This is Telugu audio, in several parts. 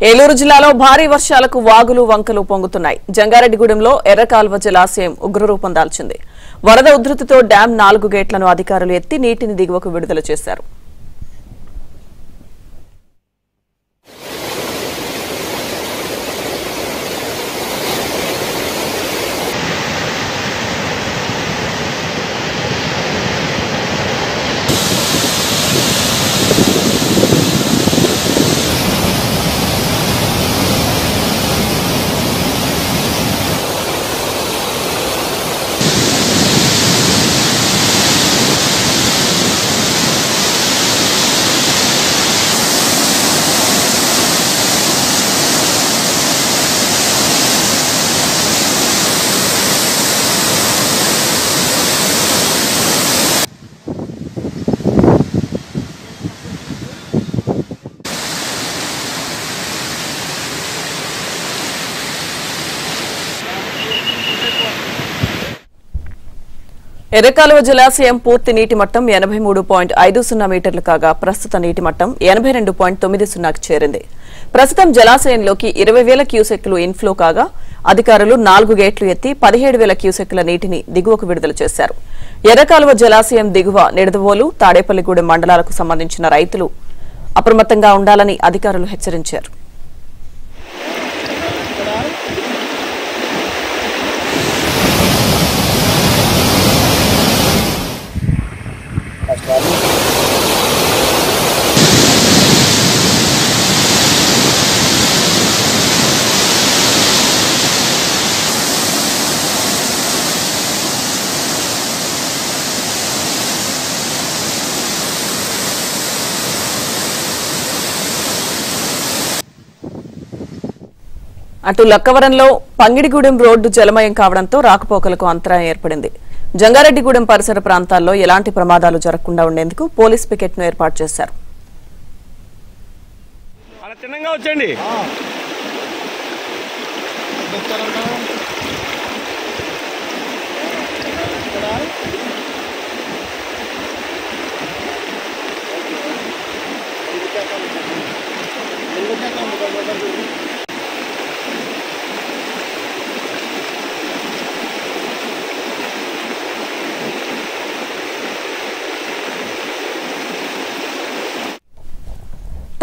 ఏలూరు జిల్లాలో భారీ వర్షాలకు వాగులు వంకలు పొంగుతున్నాయి. జంగారెడ్డిగూడెంలో ఎర్రకాల్వ జలాశయం ఉగ్రరూపం దాల్చింది. వరద ఉధృతితో డ్యాం 4 గేట్లను అధికారులు ఎత్తి నీటిని దిగువకు విడుదల చేశారు. ఎర్రకాలువ జలాశయం పూర్తి నీటి మట్టం 83.50 మీటర్లు కాగా ప్రస్తుత నీటి మట్టం 82.90కి చేరింది. ప్రస్తుతం జలాశయంలోకి 20,000 క్యూసెక్కులు ఇన్ఫ్లో కాగా అధికారులు 4 గేట్లు ఎత్తి 17,000 క్యూసెక్కుల నీటిని దిగువకు విడుదల చేశారు. ఎర్రకాలువ జలాశయం దిగువ నిడదవోలు, తాడేపల్లిగూడెం మండలాలకు సంబంధించిన రైతులు అప్రమత్తంగా ఉండాలని అధికారులు హెచ్చరించారు. అటు లక్కవరంలో పంగిడిగూడెం రోడ్డు జలమయం కావడంతో రాకపోకలకు అంతరాయం ఏర్పడింది. జంగారెడ్డిగూడెం పరిసర ప్రాంతాల్లో ఎలాంటి ప్రమాదాలు జరగకుండా ఉండేందుకు పోలీస్ పికెట్ను ఏర్పాటు చేశారు.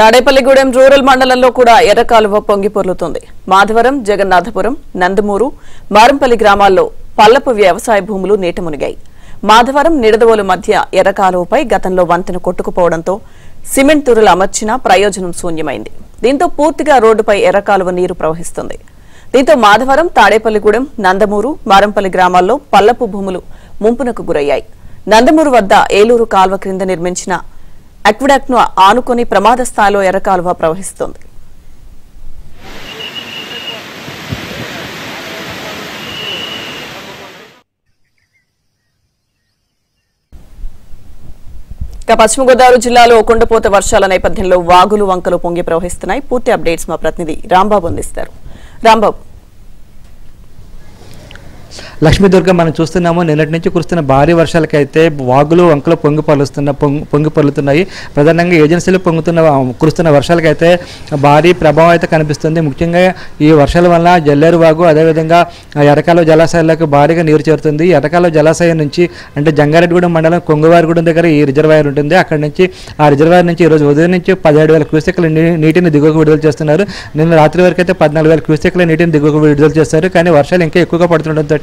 తాడేపల్లిగూడెం రూరల్ మండలంలో కూడా ఎర్రకాలువ పొంగి పొర్లుతోంది. మాధవరం, జగన్నాథపురం, నందమూరు, మారంపల్లి గ్రామాల్లో పల్లపు వ్యవసాయ భూములు నీట మునిగాయి. మాధవరం, నిడదవోలు మధ్య ఎర్రకాలువపై గతంలో వంతెన కొట్టుకుపోవడంతో సిమెంట్ తురులు అమర్చినా ప్రయోజనం శూన్యమైంది. దీంతో పూర్తిగా రోడ్డుపై ఎర్రకాలువ నీరు ప్రవహిస్తుంది. దీంతో మాధవరం, తాడేపల్లిగూడెం, నందమూరు, మారంపల్లి గ్రామాల్లో పల్లపు భూములు ముంపునకు గురయ్యాయి. నందమూరు వద్ద ఏలూరు కాల్వ క్రింద నిర్మించిన అక్విడాక్ట్ ను ఆనుకొని ప్రమాద స్థాయిలో ఎర్రకాలువ ప్రవహిస్తోంది. పశ్చిమ గోదావరి జిల్లాలో కొండపోత వర్షాల నేపథ్యంలో వాగులు వంకలు పొంగి ప్రవహిస్తున్నాయి. పూర్తి అప్డేట్స్ మా ప్రతినిధి రాంబాబు అందిస్తారు. రాంబాబు, లక్ష్మీదుర్గ మనం చూస్తున్నాము. నిన్నటి నుంచి కురుస్తున్న భారీ వర్షాలకైతే వాగులు వంకలు పొంగి పొర్లుతున్నాయి. ప్రధానంగా ఏజెన్సీలు కురుస్తున్న వర్షాలకైతే భారీ ప్రభావం అయితే కనిపిస్తుంది. ముఖ్యంగా ఈ వర్షాల వల్ల జల్లేరు వాగు, అదేవిధంగా ఎర్రకాలువ జలాశయాలకు భారీగా నీరు చేరుతుంది. ఎర్రకాలువ జలాశయం నుంచి అంటే జంగారెడ్డిగూడెం మండలం కొంగవారిగూడెం దగ్గర ఈ రిజర్వాయర్ ఉంటుంది. అక్కడి నుంచి ఆ రిజర్వాయర్ నుంచి ఈరోజు ఉదయం నుంచి 17,000 క్యూసెక్ల నీటిని దిగువకు విడుదల చేస్తున్నారు. నిన్న రాత్రి వరకు అయితే 14,000 క్యూసెక్ల నీటిని దిగువకు విడుదల చేస్తారు. కానీ వర్షాలు ఇంకా ఎక్కువగా పడుతుండటంతో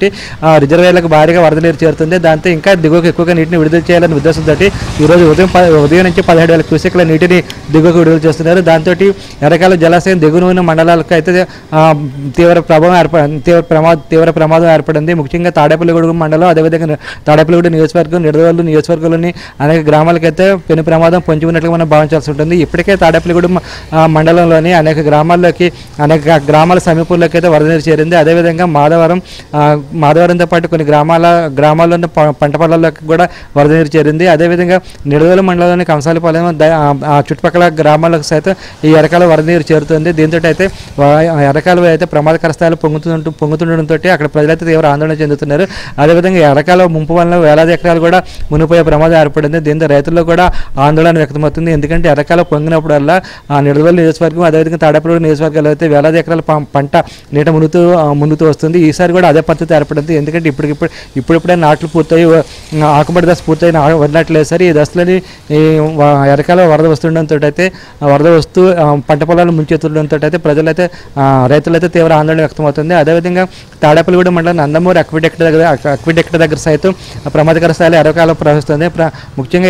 రిజర్వాయర్లకు భారీగా వరద నీరు చేరుతుంది. దాంతో ఇంకా దిగువకు ఎక్కువగా నీటిని విడుదల చేయాలనే ఉద్దేశంతో ఈరోజు ఉదయం నుంచి 17,000 క్యూసెక్ల నీటిని దిగువకు విడుదల చేస్తున్నారు. దాంతో ఎర్రకాలువ జలాశయం దిగువన మండలాలకు అయితే తీవ్ర ప్రమాదం ఏర్పడింది. ముఖ్యంగా తాడేపల్లిగూడెం మండలం, అదేవిధంగా తాడేపల్లిగూడెం నియోజకవర్గం, నిడదవోలు నియోజకవర్గంలోని అనేక గ్రామాలకైతే పెను ప్రమాదం పొంచి ఉన్నట్లుగా మనం భావించాల్సి ఉంటుంది. ఇప్పటికే తాడేపల్లిగూడెం మండలంలోని అనేక గ్రామాల సమీపంలోకి అయితే వరద నీరు చేరింది. అదేవిధంగా మాధవరం, మాధవరంతో పాటు కొన్ని గ్రామాల్లో ఉన్న పంట పొలాల్లోకి కూడా వరద నీరు చేరింది. అదేవిధంగా నిడదవోలు మండలంలోని కంసాలపాలెం ఆ చుట్టుపక్కల గ్రామాలకు సైతం ఈ ఎరకాల వరద నీరు చేరుతుంది. దీంతో అయితే ఎరకాలు అయితే ప్రమాదకర స్థాయిలో పొంగుతుండడంతో అక్కడ ప్రజలైతే తీవ్ర ఆందోళన చెందుతున్నారు. అదేవిధంగా ఎరకాల ముంపు వలన వేలాది ఎకరాలు కూడా మునిపోయే ప్రమాదం ఏర్పడింది. దీంతో రైతుల్లో కూడా ఆందోళన వ్యక్తమవుతుంది. ఎందుకంటే ఎరకాల పొంగినప్పుడల్లా ఆ నిడదవోలు నియోజకవర్గం అదేవిధంగా తాడేపల్లి నియోజకవర్గాలు అయితే వేలాది ఎకరాల పంట నీట మునుగుతూ వస్తుంది. ఈసారి కూడా అదే పరిస్థితి ఏర్పడింది. ఎందుకంటే ఇప్పుడిప్పుడే నాట్లు పూర్తయి ఆకుమడి దశ పూర్తయి వదిలినట్లు వేసారు. ఈ దశలోని ఎరకాల వరద వస్తుండడంతో అయితే వరద వస్తూ పంట పొలాలు ముంచెత్తుండడంతో అయితే రైతులైతే తీవ్ర ఆందోళన వ్యక్తమవుతుంది. అదేవిధంగా తాడేపల్లిగూడెం మండలం నందమూరు అక్విడెక్ట్ దగ్గర సైతం ప్రమాదకర స్థాయిలో ఎరకాల ప్రవహిస్తుంది. ముఖ్యంగా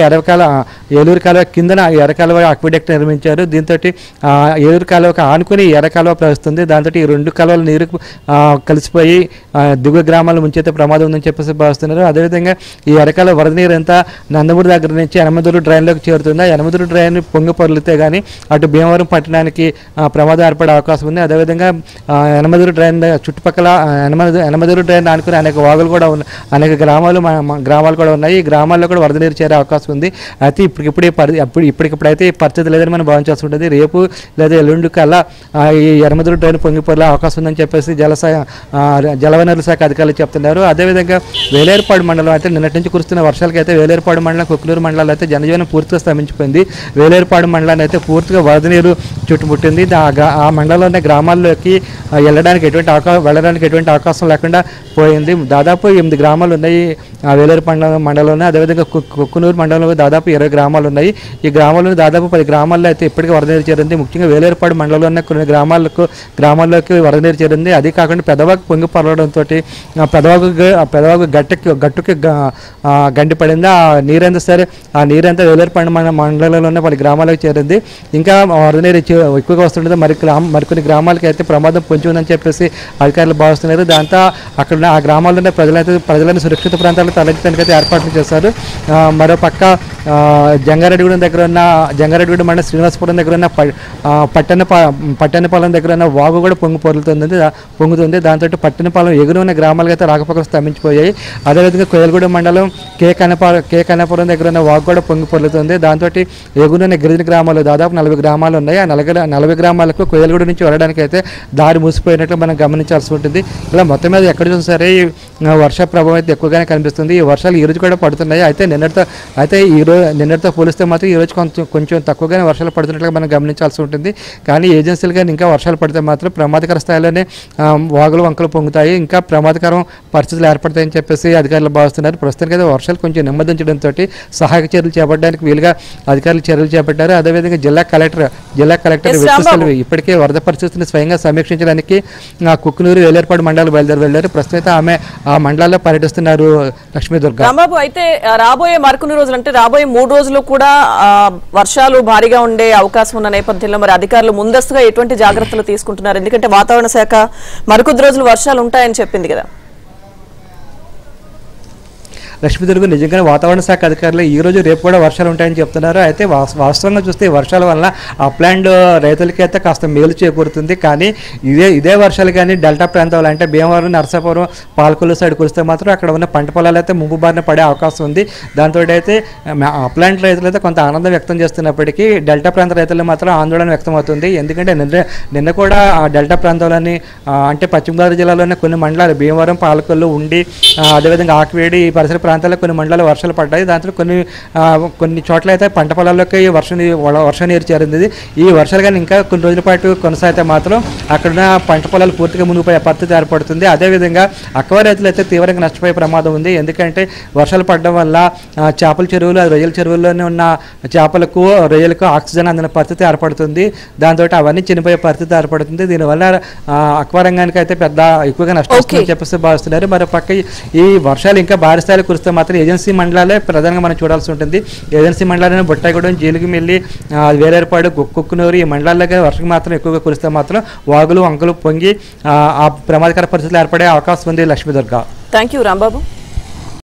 ఏలూరు కాలువ కిందన ఎరకాలువ అక్విడెక్ట్ నిర్మించారు. దీంతో ఏలూరు కాలువకు ఆనుకుని ఎరకాలువ ప్రవహిస్తుంది. దాంతో ఈ రెండు కాలువల నీరు కలిసిపోయి దిగువ గ్రామాల ముంచైతే ప్రమాదం ఉందని చెప్పేసి భావిస్తున్నారు. అదేవిధంగా ఈ ఎరకాల వరద నీరు అంతా నందమూరు దగ్గర నుంచి యనమదురు డ్రైన్లోకి చేరుతుంది. ఆ యనమదురు డ్రైన్ పొంగి పొర్లితే కానీ అటు భీమవరం పట్టణానికి ప్రమాదం ఏర్పడే అవకాశం ఉంది. అదేవిధంగా యనమదురు డ్రైన్ చుట్టుపక్కల యనమదురు డ్రైన్ ఆనుకుని అనేక వాగులు కూడా ఉన్నాయి, అనేక గ్రామాలు కూడా ఉన్నాయి. ఈ గ్రామాల్లో కూడా వరద నీరు చేరే అవకాశం ఉంది. అయితే ఇప్పటికిప్పుడైతే ఈ పరిస్థితి లేదని మనం భావించాల్సి ఉంటుంది. రేపు లేదా ఎల్లుండి కల్లా ఈ యనమదురు డ్రైన్ పొంగిపోలే అవకాశం ఉందని చెప్పేసి జలవనరుల శాఖ అధికారులు చెప్తున్నారు. అదేవిధంగా వేలేరుపాడు మండలం అయితే నిన్నటి నుంచి కురుస్తున్న వర్షాలకి అయితే వేలేరుపాడు మండలం కొక్కులూరు మండలాలు అయితే జనజీవనం పూర్తిగా స్తంభించిపోయింది. వేలేరుపాడు మండలాన్ని అయితే పూర్తిగా వరద నీరు చుట్టుముట్టింది. ఆ మండలంలోని గ్రామాల్లోకి వెళ్ళడానికి ఎటువంటి అవకాశం లేకుండా పోయింది. దాదాపు 8 గ్రామాలు ఉన్నాయి ఆ వేలేరుపాడు మండలంలో. అదేవిధంగా కొక్కునూరు మండలంలో దాదాపు 20 గ్రామాలు ఉన్నాయి. ఈ గ్రామాల్లో దాదాపు 10 గ్రామాల్లో అయితే ఇప్పటికీ వరద నీరు చేరింది. ముఖ్యంగా వేలేరుపాడు మండలంలో ఉన్న కొన్ని గ్రామాల్లోకి వరద నీరు చేరింది. అది కాకుండా పెదవాగు పొంగి పొరలడంతో పెదవాగు గట్టుకి గండిపడింది. ఆ నీరంతా వేలేరుపాడు మండలంలో ఉన్న 10 గ్రామాలకు చేరింది. ఇంకా వరద నీరు ఎక్కువగా వస్తుంటుంది. మరికొన్ని గ్రామాలకి అయితే ప్రమాదం పొంచి ఉందని చెప్పేసి అధికారులు భావిస్తున్నారు. దాంతో అక్కడ ఆ గ్రామాల్లోనే ప్రజలను సురక్షిత ప్రాంతాలకు తరలించడానికి అయితే ఏర్పాట్లు చేశారు. మరోపక్క జంగారెడ్డిగూడెం మండలం శ్రీనివాసపురం దగ్గర ఉన్న పట్టణపాలెం దగ్గర ఉన్న వాగు కూడా పొంగుతుంది. దాంతో పట్టణపాలెం ఎగురు ఉన్న గ్రామాలకు అయితే రాకపోకలు స్తంభించిపోయాయి. అదేవిధంగా కోయలగూడెం మండలం కే కన్నపురం దగ్గర ఉన్న వాగు కూడా పొంగుతుంది. దాంతో ఎగురున్న గిరిజన గ్రామాలు దాదాపు 40 గ్రామాలు ఉన్నాయి. ఆ 40 గ్రామాలకు కోయలగూడెం నుంచి వెళ్ళడానికి అయితే దారి మూసిపోయినట్లు మనం గమనించాల్సి ఉంటుంది. ఇలా మొత్తం మీద ఎక్కడ చూసినా సరే వర్ష ప్రభావం అయితే ఎక్కువగానే కనిపిస్తుంది. ఈ వర్షాలు ఈ రోజు కూడా పడుతున్నాయి. అయితే నిన్నటితో పోలిస్తే మాత్రం ఈ రోజు కొంచెం తక్కువగానే వర్షాలు పడుతున్నట్లుగా మనం గమనించాల్సి ఉంటుంది. కానీ ఏజెన్సీలు కానీ ఇంకా వర్షాలు పడితే మాత్రం ప్రమాదకర స్థాయిలోనే వాగులు వంకలు పొంగుతాయి, ఇంకా ప్రమాదకరం పరిస్థితులు ఏర్పడతాయని చెప్పేసి అధికారులు భావిస్తున్నారు. ప్రస్తుతానికి అయితే వర్షాలు కొంచెం నెమ్మదించడంతో సహాయక చర్యలు చేపట్టడానికి వీలుగా అధికారులు చర్యలు చేపట్టారు. అదేవిధంగా జిల్లా కలెక్టర్ ఇప్పటికే వరద పరిస్థితిని స్వయంగా సమీక్షించడానికి కుక్కునూరు వేలేరుపాడు మండలాలు వెళ్ళారు. ప్రస్తుతం అయితే ఆమె ఆ మండలాల్లో పర్యటిస్తున్నారు. లక్ష్మీదుర్గ రాంబాబు, అయితే రాబోయే మరికొన్ని రోజులు అంటే రాబోయే 3 రోజులు కూడా వర్షాలు భారీగా ఉండే అవకాశం ఉన్న నేపథ్యంలో మరి అధికారులు ముందస్తుగా ఎటువంటి జాగ్రత్తలు తీసుకుంటున్నారు? ఎందుకంటే వాతావరణ శాఖ మరికొద్ది రోజులు వర్షాలు ఉంటాయని చెప్పింది కదా. లక్ష్మీదుర్గ నిజంగానే వాతావరణ శాఖ అధికారులు ఈ రోజు రేపు కూడా వర్షాలు ఉంటాయని చెప్తున్నారు. అయితే వాస్తవంగా చూస్తే వర్షాల వల్ల అప్లాండ్ రైతులకి అయితే కాస్త మేలు చేకూరుతుంది. కానీ ఇదే వర్షాలు కానీ డెల్టా ప్రాంతాలు అంటే భీమవరం, నరసాపురం, పాలకొల్లు సైడ్ కురిస్తే మాత్రం అక్కడ ఉన్న పంట పొలాలు అయితే ముంపు బారిన పడే అవకాశం ఉంది. దాంతో అయితే అప్లాండ్ రైతులు అయితే కొంత ఆనందం వ్యక్తం చేస్తున్నప్పటికీ డెల్టా ప్రాంత రైతులు మాత్రం ఆందోళన వ్యక్తం అవుతుంది. ఎందుకంటే నిన్న కూడా ఆ డెల్టా ప్రాంతాలని అంటే పశ్చిమ గోదావరి జిల్లాలోనే కొన్ని మండలాలు భీమవరం, పాలకొల్లు, ఉండి, అదేవిధంగా ఆకివేడి ఈ పరిసర ప్రాంతాల్లో కొన్ని మండలాలు వర్షాలు పడ్డాయి. దాంట్లో కొన్ని చోట్ల అయితే పంట పొలాల్లోకి వర్ష నీరు చేరింది. ఈ వర్షాలు కానీ ఇంకా కొన్ని రోజుల పాటు కొనసాగితే మాత్రం అక్కడున్న పంట పొలాలు పూర్తిగా మునిగిపోయే పరిస్థితి ఏర్పడుతుంది. అదేవిధంగా అక్వా రైతులు అయితే తీవ్రంగా నష్టపోయే ప్రమాదం ఉంది. ఎందుకంటే వర్షాలు పడడం వల్ల చేపల చెరువులు, రొయ్యల చెరువుల్లోనే ఉన్న చేపలకు, రొయ్యలకు ఆక్సిజన్ అందిన పరిస్థితి ఏర్పడుతుంది. దాంతో అవన్నీ చనిపోయే పరిస్థితి ఏర్పడుతుంది. దీనివల్ల అక్వా రంగానికి అయితే ఎక్కువగా నష్టం వస్తుందని చెప్పేసి భావిస్తున్నారు. మరోపక్క ఈ వర్షాలు ఇంకా భారీ స్థాయిలో కురిస్తే మాత్రం ఏజెన్సీ మండలాలే ప్రధానంగా మనం చూడాల్సి ఉంటుంది. ఏజెన్సీ మండలాలను బొట్టాయిగూడెం, జీలిగిమెల్లి, వేలేరుపాడు, కుక్కునూరు ఈ మండలాల్లో వర్షం మాత్రం ఎక్కువగా కురిస్తే మాత్రం వాగులు వంకలు పొంగి ఆ ప్రమాదకర పరిస్థితులు ఏర్పడే అవకాశం ఉంది. లక్ష్మీదుర్గ. Thank you Rambabu.